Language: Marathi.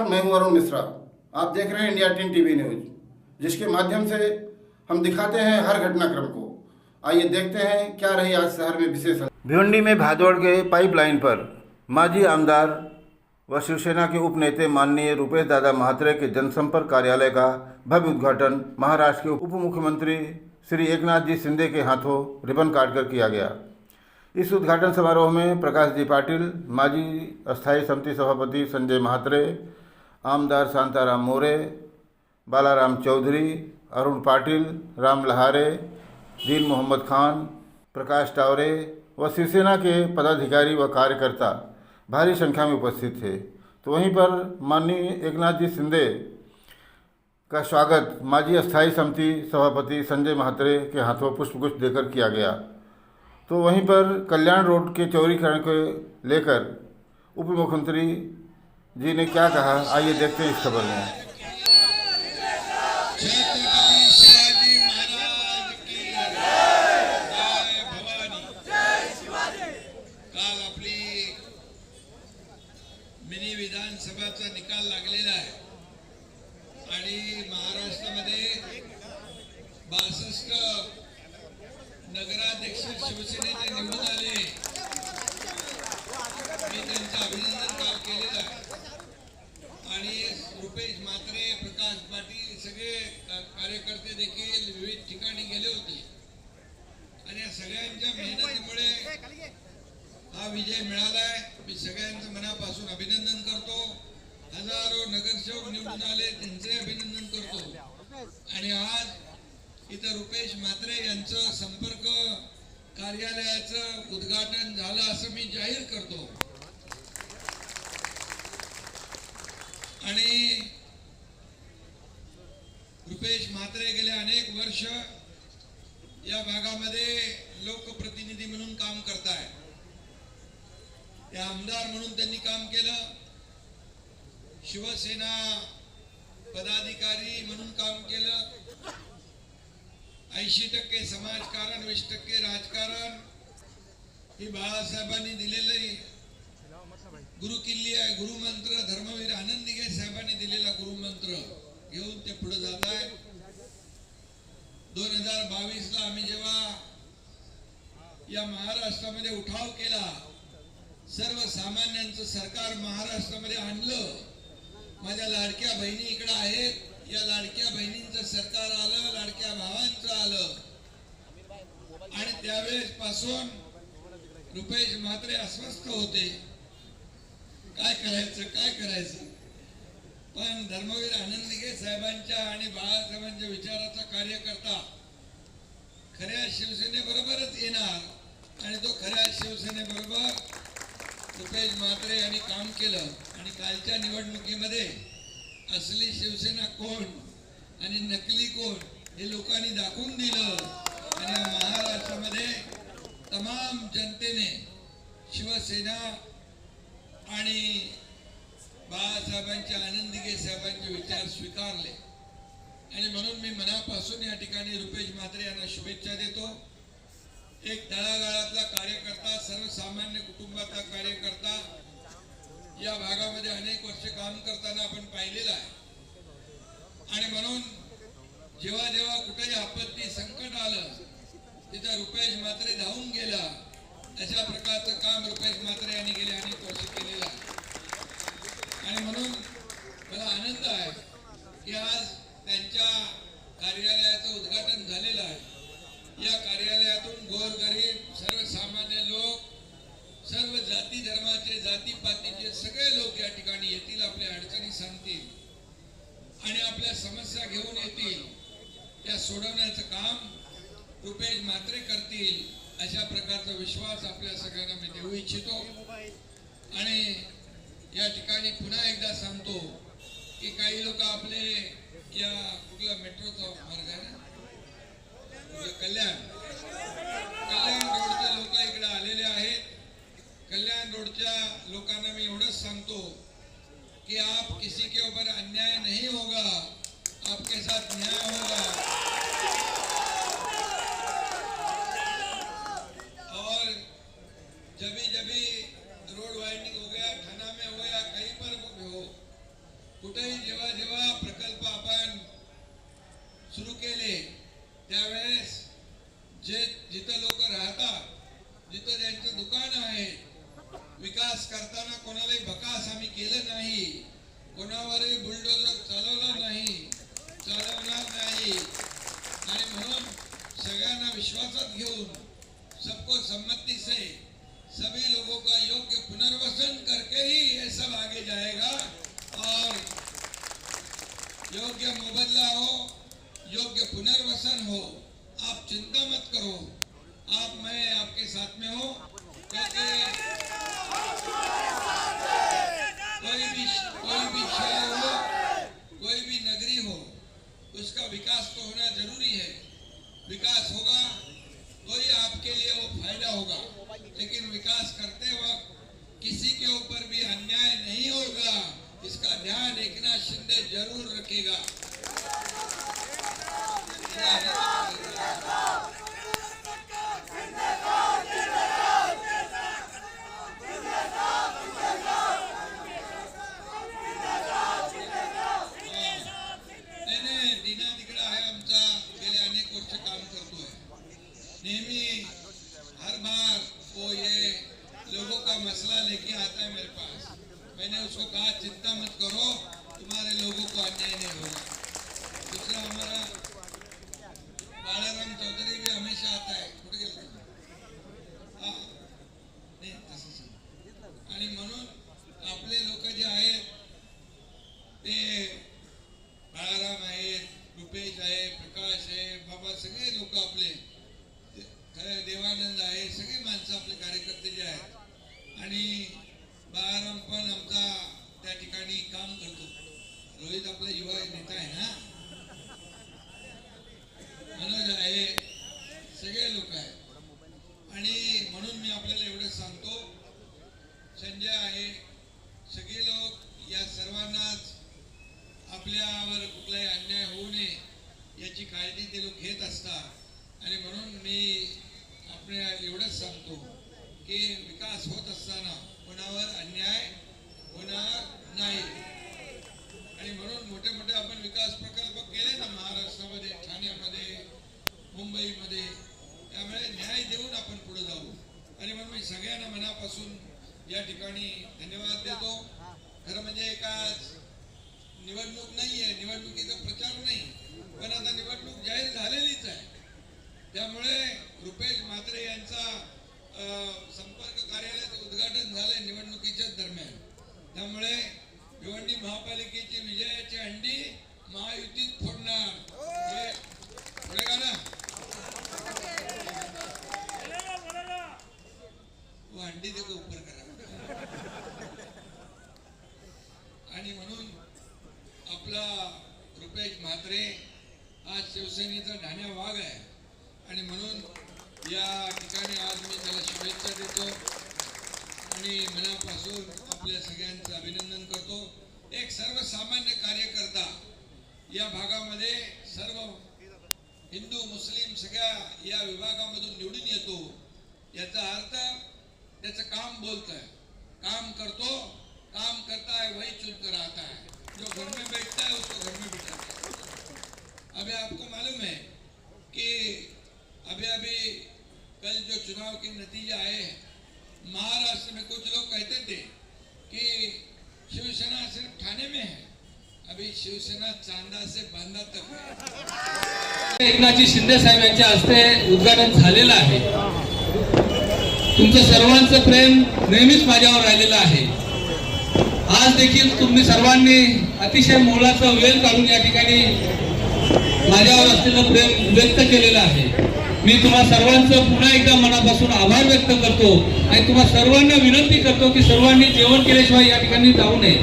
मैं हूं अरुण मिश्रा। आप देख रहे हैं इंडिया 10 टीवी न्यूज, जिसके माध्यम से हम दिखाते हैं हर घटनाक्रम को। आइए देखते हैं क्या रही आज शहर में विशेष। भिवंडी में भादौड़ के पाइपलाइन पर माजी आमदार व शिवसेना के उपनेता माननीय रुपेश दादा म्हात्रे के जनसंपर्क कार्यालय का भव्य उद्घाटन महाराष्ट्र के उप मुख्यमंत्री श्री एकनाथ जी शिंदे के हाथों रिबन काटकर किया गया। इस उद्घाटन समारोह में प्रकाश जी पाटिल, माजी अस्थायी समिति सभापति संजय म्हात्रे, आमदार शांताराम मोरे, बालाराम चौधरी, अरुण पाटिल, राम लहारे, दीन मोहम्मद खान, प्रकाश टावरे व शिवसेना के पदाधिकारी व कार्यकर्ता भारी संख्या में उपस्थित थे। तो वहीं पर माननीय एकनाथ जी शिंदे का स्वागत माजी अस्थायी समिति सभापति संजय म्हात्रे के हाथों पुष्पगुच्छ देकर किया गया। तो वहीं पर कल्याण रोड के चौड़ीकरण को लेकर उप मुख्यमंत्री जी ने क्या कहा, आइए देखते हैं इस खबर में। मिनी विधानसभाचा निकाल लागलेला आहे आणि महाराष्ट्रामध्ये 62 नगराध्यक्ष शिवसेनेचे निवडून आले। मी त्यांचं अभिनंदन काल केलेलं आहे आणि रुपेश म्हात्रे, प्रकाश पाटील सगळे कार्यकर्ते देखील विविध ठिकाणी गेले होते आणि या सगळ्यांच्या मेहनतीमुळे हा विजय मिळालाय। मी सगळ्यांचं मनापासून अभिनंदन करतो। हजारो नगरसेवक निवडून आले, त्यांचे अभिनंदन करतो आणि आज इथं रुपेश म्हात्रे यांचं संपर्क कार्यालयाचं उद्घाटन झालं असं मी जाहीर करतो। आणि रुपेश म्हात्रे गेले अनेक वर्ष या भागामध्ये लोकप्रतिनिधी म्हणून काम करतायत। त्या आमदार म्हणून त्यांनी काम केलं, शिवसेना पदाधिकारी म्हणून काम केलं। 80% समाजकारण, 20% राजकारण ही बाळासाहेबांनी दिलेली गुरुकिल्ली आहे। गुरुमंत्र धर्मवीर आनंदीगे साहेबांनी दिलेला गुरुमंत्र घेऊन ते पुढे जात आहे। 2022 ला आम्ही जेव्हा या महाराष्ट्रामध्ये उठाव केला, सर्वसामान्यांचं सरकार महाराष्ट्रामध्ये आणलं, माझ्या लाडक्या बहिणी इकडे आहेत, या लाडक्या बहिणींचं सरकार आलं, लाडक्या भावांचं आलं आणि त्यावेळेस पासून रुपेश म्हात्रे अस्वस्थ होते, काय करायचं। पण धर्मवीर आनंदीगे साहेबांच्या आणि बाळासाहेबांच्या विचाराचा कार्यकर्ता खऱ्या शिवसेनेबरोबरच येणार आणि तो खऱ्या शिवसेनेबरोबर रुपेश म्हात्रे यांनी काम केलं आणि कालच्या निवडणुकीमध्ये असली शिवसेना कोण आणि नकली कोण हे लोकांनी दाखवून दिलं आणि महाराष्ट्रामध्ये तमाम जनतेने शिवसेना आणि बाळासाहेबांचे, आनंदीगे साहेबांचे विचार स्वीकारले आणि म्हणून मी मनापासून या ठिकाणी रुपेश म्हात्रे यांना शुभेच्छा देतो। एक तळागाळातला कार्यकर्ता, सर्वसामान्य कुटुंबातला कार्यकर्ता, या भागामध्ये अनेक वर्ष काम करताना आपण पाहिलेला आहे आणि म्हणून जेव्हा जेव्हा कुठेही आपत्ती, संकट आलं तिथं रुपेश म्हात्रे धावून गेला। अशा प्रकारचं काम रुपेश म्हात्रे यांनी गेले अनेक वर्ष केलेलं आहे आणि म्हणून मला आनंद आहे की आज त्यांच्या कार्यालयाचं उद्घाटन झालेलं आहे। या कार्यालयातून गोरगरीब, सर्वसामान्य लोक, सर्व जाती धर्माचे, जातीपातीचे सगळे लोक या ठिकाणी येतील, आपल्या अडचणी सांगतील आणि आपल्या समस्या घेऊन येतील। त्या सोडवण्याचं काम रुपेश म्हात्रे करतील, अशा प्रकारचा विश्वास आपल्या सगळ्यांना मी देऊ इच्छितो। आणि या ठिकाणी पुन्हा एकदा सांगतो की काही लोक आपले या कुठला मेट्रोचा मार्ग आहे ना, कल्याण रोडचे लोक इकडे आलेले आहेत। कल्याण रोडच्या लोकांना मी एवढंच सांगतो कि आप किसी के ऊपर अन्याय नहीं होगा, आपके साथ न्याय होगा। और जब रोड वाइडनिंग हो गया, थाना में हो या कहीं पर हो, त्यावेळेस जिथं लोक राहतात, जिथं त्यांचं दुकान आहे, विकास करताना कोणालाही बकास आम्ही केलं नाही, कोणावरही बुलडोजर चालवणार नाही आणि म्हणून सगळ्यांना विश्वासात घेऊन सबको सम्मति से सभी लोगों का योग्य पुनर्वसन करके ही ये सब आगे जाएगा और योग्य मुबदला हो, योग्य पुनर्वसन हो। आप चिंता मत करो, मैं आपके साथ में हूँ, क्योंकि कोई भी शहर हो, कोई भी नगरी हो, उसका विकास तो होना जरूरी है। विकास होगा तो ही आपके लिए वो फायदा होगा, लेकिन विकास करते वक्त किसी के ऊपर भी अन्याय नहीं होगा, इसका ध्यान एकनाथ शिंदे जरूर रखेगा। नेहमी हर बार वो ये लोगों का मसला लेके आता है मेरे पास। मैंने उसको कहा चिंता मत करो, तुम्हारे लोगों को अन्याय नहीं होगा। दूसरा हमारा बालाराम चौधरी भी हमेशा आता है, कुठे गेला? नाही तसंच। आणि म्हणून आपले लोक जे आहेत ते बाळाराम आहेत, रुपेश आहे, प्रकाश आहे, बाबा सगळे लोक आपले, देवानंद आहे, सगळे माणसं आपले कार्यकर्ते जे आहेत। आणि बाळाराम पण आमचा त्या ठिकाणी काम करतो। रोहित आपला युवा नेता आहे ना, मनोज आहे, सगळे लोक आहेत। आणि म्हणून मी आपल्याला एवढं सांगतो, संजय आहे, सगळे लोक या सर्वांनाच आपल्यावर कुठलाही अन्याय होऊ नये याची काळजी ते लोक घेत असतात। आणि म्हणून मी आपल्याला एवढंच सांगतो की विकास होत असताना कोणावर अन्याय होणार नाही। आणि म्हणून मोठे मोठे आपण विकास प्रकल्प केले ना महाराष्ट्रामध्ये, ठाण्यामध्ये, मुंबईमध्ये, त्यामुळे न्याय देऊन आपण पुढे जाऊ। आणि म्हणून मी सगळ्यांना मनापासून या ठिकाणी धन्यवाद देतो। खरं म्हणजे एक आज निवडणूक नाहीये, निवडणुकीचा प्रचार नाही, पण आता निवडणूक जाहीर झालेलीच आहे। त्यामुळे रुपेश म्हात्रे यांचा संपर्क कार्यालयाचं उद्घाटन झालंय निवडणुकीच्या दरम्यान। त्यामुळे भिवंडी महापालिकेची विजयाची हंडी महायुतीत फोडणार, पुढे का ना वो हंडी देखो ऊपर करा। आणि म्हणून आपला रुपेश म्हात्रे आज शिवसेनेचा ढाण्या वाघ आहे। आणि म्हणून या ठिकाणी आज मी त्याला शुभेच्छा देतो आणि मनापासून आपल्या सगळ्यांचं अभिनंदन करतो। एक सर्वसामान्य कार्यकर्ता या भागामध्ये सर्व हिंदू मुस्लिम सगळ्या या विभागामधून निवडून येतो, याचा अर्थ त्याचं काम बोलतंय, काम करतो, काम करता है वही चुनकर आता है, जो घर में बैठता है उसको घर में बिठाता है। अभी आपको मालूम है कि अभी कल जो चुनाव के नतीजे आए, महाराष्ट्र में कुछ लोग कहते थे कि शिवसेना सिर्फ ठाणे में है, अभी शिवसेना चांदा से बांदा तक है। एकनाथ शिंदे साहेब यांच्या हस्ते उद्घाटन झालेलं आहे। तुमचं सर्वांचं प्रेम नेहमीच माझ्यावर राहिलेलं आहे। आज देखील तुम्ही सर्वांनी अतिशय मोलाचा वेळ काढून या ठिकाणी माझ्यावर असलेलं प्रेम व्यक्त केलेलं आहे। मी तुम्हा सर्वांचं पुन्हा एकदा मनापासून आभार व्यक्त करतो आणि तुम्हा सर्वांना विनंती करतो की सर्वांनी जेवण केल्याशिवाय या ठिकाणी जाऊ नये।